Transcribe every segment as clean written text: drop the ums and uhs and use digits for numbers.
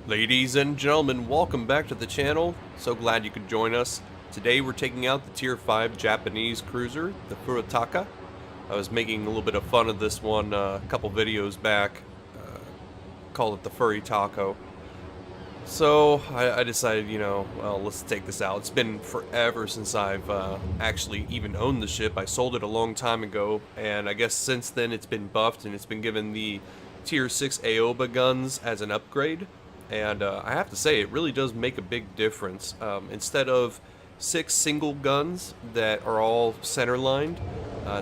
Ladies and gentlemen, welcome back to the channel. So glad you could join us. Today we're taking out the Tier 5 Japanese cruiser, the Furutaka. I was making a little bit of fun of this one a couple videos back. Called it the Furry Taco. So I decided, well, let's take this out. It's been forever since I've actually even owned the ship. I sold it a long time ago, and I guess since then it's been buffed and it's been given the Tier 6 Aoba guns as an upgrade. And I have to say, it really does make a big difference. Instead of 6 single guns that are all center-lined,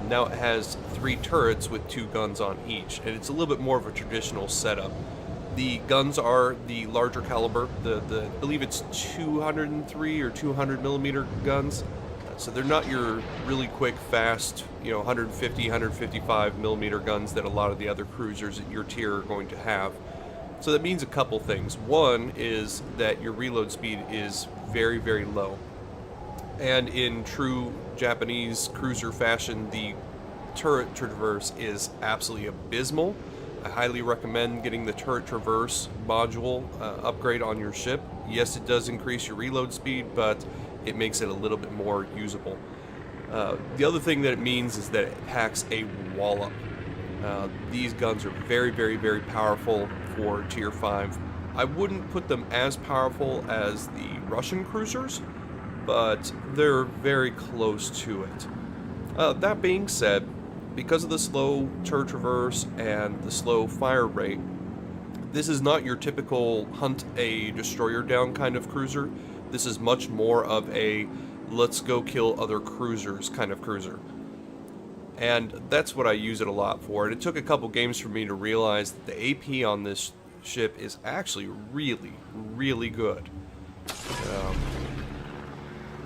now it has 3 turrets with 2 guns on each. And it's a little bit more of a traditional setup. The guns are the larger caliber. I believe it's 203 or 200 millimeter guns. So they're not your really quick, fast, 150, 155 millimeter guns that a lot of the other cruisers at your tier are going to have. So that means a couple things. One is that your reload speed is very, very low. And in true Japanese cruiser fashion, the turret traverse is absolutely abysmal. I highly recommend getting the turret traverse module upgrade on your ship. Yes, it does increase your reload speed, but it makes it a little bit more usable. The other thing that it means is that it packs a wallop. These guns are very, very, very powerful for Tier 5. I wouldn't put them as powerful as the Russian cruisers, but they're very close to it. That being said, because of the slow turret traverse and the slow fire rate, this is not your typical hunt a destroyer down kind of cruiser. This is much more of a let's go kill other cruisers kind of cruiser. And that's what I use it a lot for. And it took a couple games for me to realize that the AP on this ship is actually really, really good.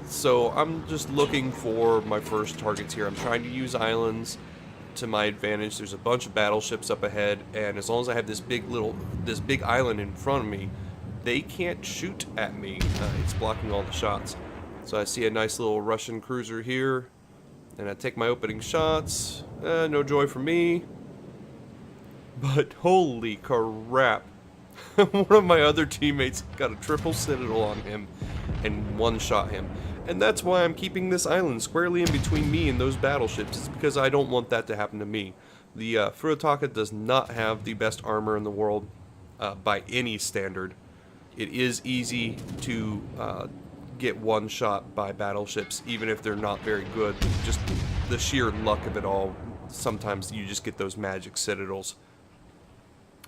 So I'm just looking for my first targets here. I'm trying to use islands to my advantage. There's a bunch of battleships up ahead, and as long as I have this big island in front of me, they can't shoot at me. It's blocking all the shots. So I see a nice little Russian cruiser here. And I take my opening shots. No joy for me. But holy crap. One of my other teammates got a triple citadel on him and one-shot him. And that's why I'm keeping this island squarely in between me and those battleships. It's because I don't want that to happen to me. The Furutaka does not have the best armor in the world by any standard. It is easy to get one shot by battleships, even if they're not very good. Just the sheer luck of it all, sometimes you just get those magic citadels.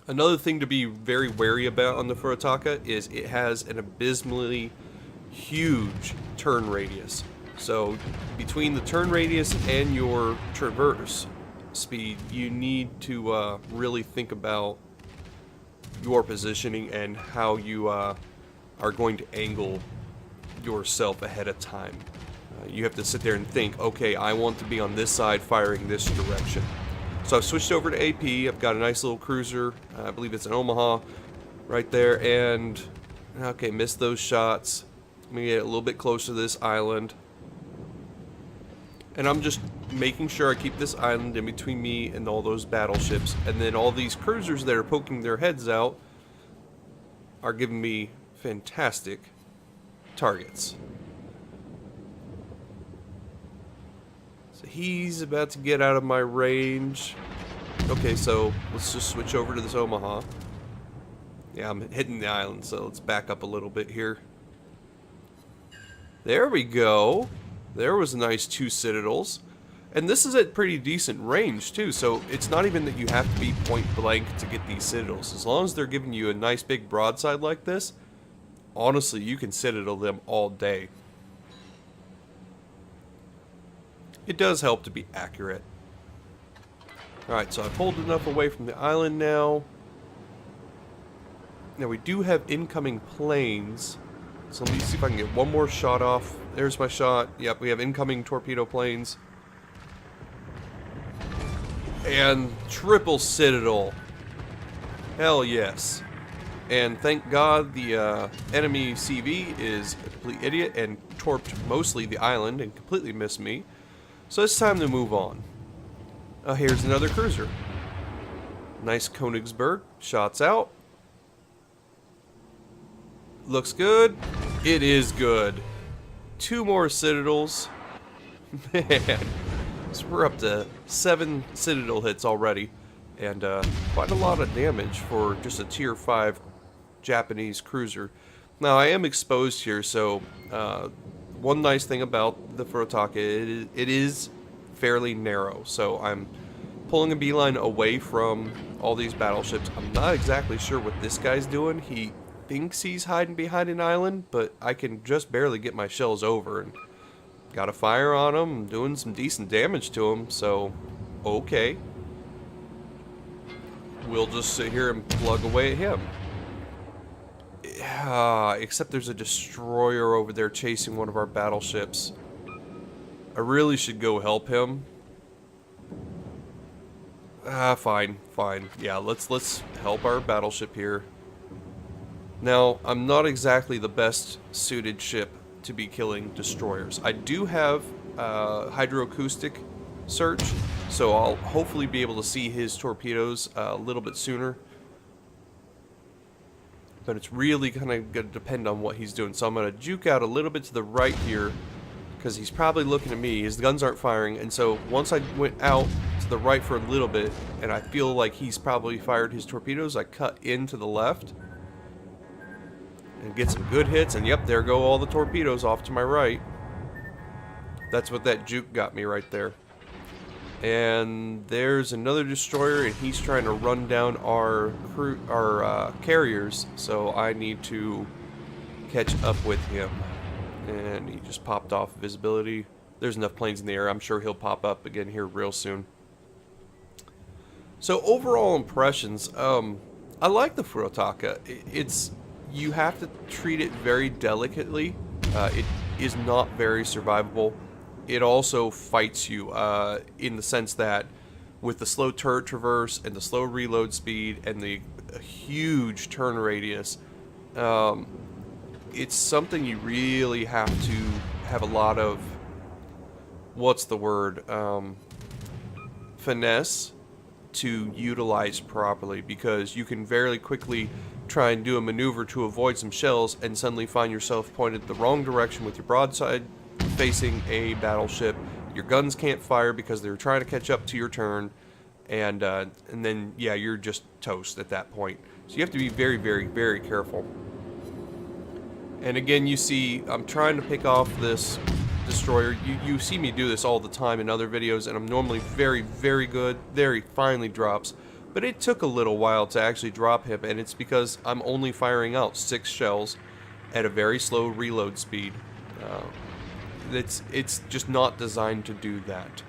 Another thing to be very wary about on the Furutaka is it has an abysmally huge turn radius. So between the turn radius and your traverse speed, you need to really think about your positioning and how you are going to angle yourself ahead of time. You have to sit there and think, okay, I want to be on this side firing this direction. So I've switched over to AP. I've got a nice little cruiser. I believe it's an Omaha right there, and okay, missed those shots. Let me get a little bit closer to this island. And I'm just making sure I keep this island in between me and all those battleships, and then all these cruisers that are poking their heads out are giving me fantastic targets. So he's about to get out of my range. Okay, so let's just switch over to this Omaha. Yeah, I'm hitting the island, so let's back up a little bit here. There we go. There was a nice 2 citadels. And this is at pretty decent range too, so it's not even that you have to be point blank to get these citadels. As long as they're giving you a nice big broadside like this, honestly, you can citadel them all day. It does help to be accurate. Alright, so I pulled enough away from the island now. Now we do have incoming planes. So let me see if I can get one more shot off. There's my shot. Yep, we have incoming torpedo planes. And triple citadel. Hell yes. And thank God the enemy CV is a complete idiot and torped mostly the island and completely missed me. So it's time to move on. Here's another cruiser. Nice Königsberg. Shots out. Looks good. It is good. 2 more citadels. Man. So we're up to 7 citadel hits already. And quite a lot of damage for just a tier 5 Japanese cruiser. Now I am exposed here, so one nice thing about the Furutaka, it is fairly narrow. So I'm pulling a beeline away from all these battleships. I'm not exactly sure what this guy's doing. He thinks he's hiding behind an island, but I can just barely get my shells over. And got a fire on him. I'm doing some decent damage to him, so okay. We'll just sit here and plug away at him. Except there's a destroyer over there chasing one of our battleships. I really should go help him. Fine. Yeah, let's help our battleship here. Now, I'm not exactly the best suited ship to be killing destroyers. I do have hydroacoustic search, so I'll hopefully be able to see his torpedoes a little bit sooner. But it's really kind of going to depend on what he's doing. So I'm going to juke out a little bit to the right here, because he's probably looking at me. His guns aren't firing, and so once I went out to the right for a little bit, and I feel like he's probably fired his torpedoes, I cut into the left and get some good hits, and yep, there go all the torpedoes off to my right. That's what that juke got me right there. And there's another destroyer, and he's trying to run down our carriers, so I need to catch up with him. And he just popped off visibility. There's enough planes in the air. I'm sure he'll pop up again here real soon. So overall impressions, I like the Furutaka. You have to treat it very delicately. It is not very survivable. It also fights you in the sense that with the slow turret traverse and the slow reload speed and the huge turn radius, it's something you really have to have a lot of, finesse to utilize properly, because you can very quickly try and do a maneuver to avoid some shells and suddenly find yourself pointed the wrong direction with your broadside facing a battleship. Your guns can't fire because they're trying to catch up to your turn, and then yeah, you're just toast at that point. So you have to be very, very, very careful. And again, you see I'm trying to pick off this destroyer. You see me do this all the time in other videos, and I'm normally very, very good. There he finally drops, but it took a little while to actually drop him, and it's because I'm only firing out 6 shells at a very slow reload speed. It's just not designed to do that.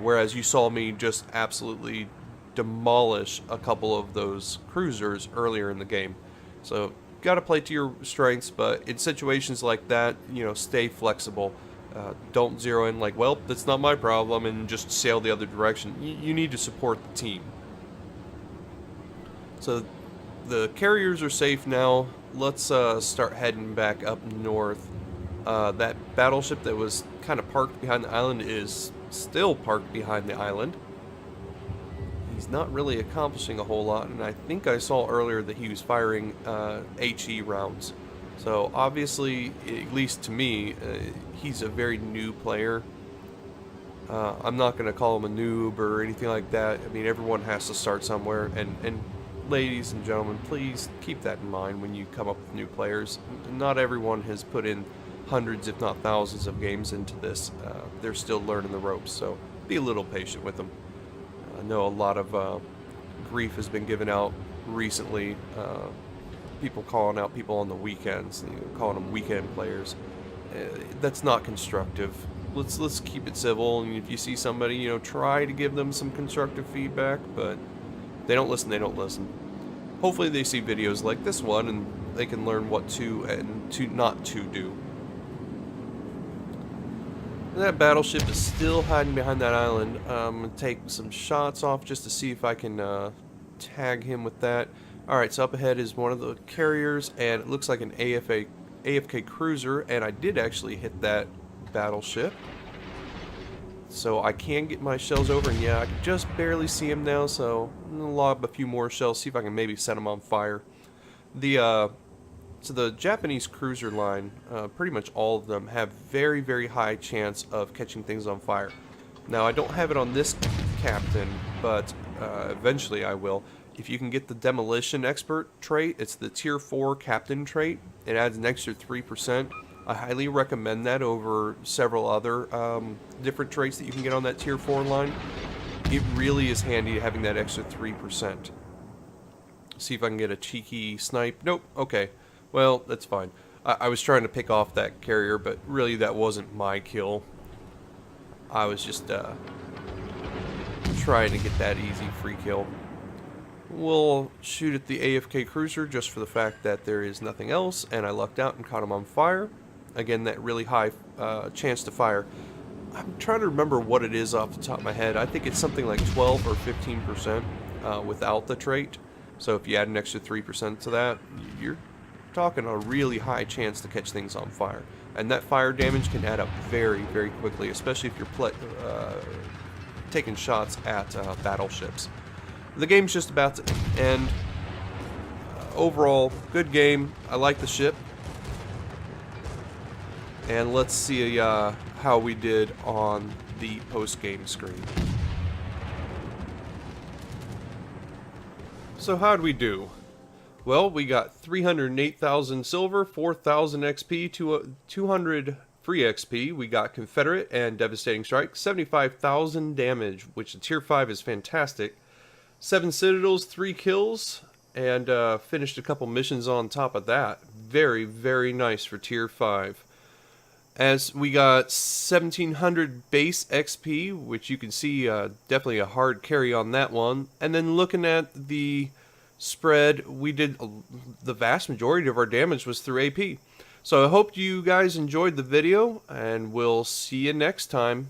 Whereas you saw me just absolutely demolish a couple of those cruisers earlier in the game. So got to play to your strengths, but in situations like that, stay flexible. Don't zero in like, well, that's not my problem, and just sail the other direction. You need to support the team. So the carriers are safe now. Let's start heading back up north. That battleship that was kind of parked behind the island is still parked behind the island. He's not really accomplishing a whole lot, and I think I saw earlier that he was firing HE rounds. So obviously, at least to me, he's a very new player. I'm not going to call him a noob or anything like that. I mean, everyone has to start somewhere, and ladies and gentlemen, please keep that in mind when you come up with new players. Not everyone has put in hundreds, if not thousands, of games into this. They're still learning the ropes, so be a little patient with them. I know a lot of grief has been given out recently. People calling out people on the weekends, calling them weekend players. That's not constructive. Let's keep it civil, and if you see somebody, try to give them some constructive feedback, but they don't listen, they don't listen. Hopefully they see videos like this one and they can learn what to and to not to do. And that battleship is still hiding behind that island. I'm going to take some shots off just to see if I can tag him with that. Alright, so up ahead is one of the carriers, and it looks like an AFK cruiser, and I did actually hit that battleship. So I can get my shells over, and yeah, I can just barely see him now, so I'm going to lob a few more shells, see if I can maybe set him on fire. The So the Japanese cruiser line, pretty much all of them, have very, very high chance of catching things on fire. Now, I don't have it on this captain, but eventually I will. If you can get the Demolition Expert trait, it's the Tier 4 Captain trait. It adds an extra 3%. I highly recommend that over several other different traits that you can get on that Tier 4 line. It really is handy having that extra 3%. See if I can get a cheeky snipe. Nope, okay. Well, that's fine. I was trying to pick off that carrier, but really that wasn't my kill. I was just trying to get that easy free kill. We'll shoot at the AFK cruiser just for the fact that there is nothing else, and I lucked out and caught him on fire. Again, that really high chance to fire. I'm trying to remember what it is off the top of my head. I think it's something like 12 or 15% without the trait. So if you add an extra 3% to that, you're talking a really high chance to catch things on fire. And that fire damage can add up very, very quickly, especially if you're taking shots at battleships. The game's just about to end. Overall, good game. I like the ship. And let's see how we did on the post-game screen. So how'd we do? Well, we got 308,000 silver, 4,000 XP, 200 free XP. We got Confederate and Devastating Strike, 75,000 damage, which in Tier 5 is fantastic. 7 Citadels, 3 kills, and finished a couple missions on top of that. Very, very nice for Tier 5. As we got 1,700 base XP, which you can see definitely a hard carry on that one. And then looking at the spread, we did the vast majority of our damage was through AP. So I hope you guys enjoyed the video, and we'll see you next time.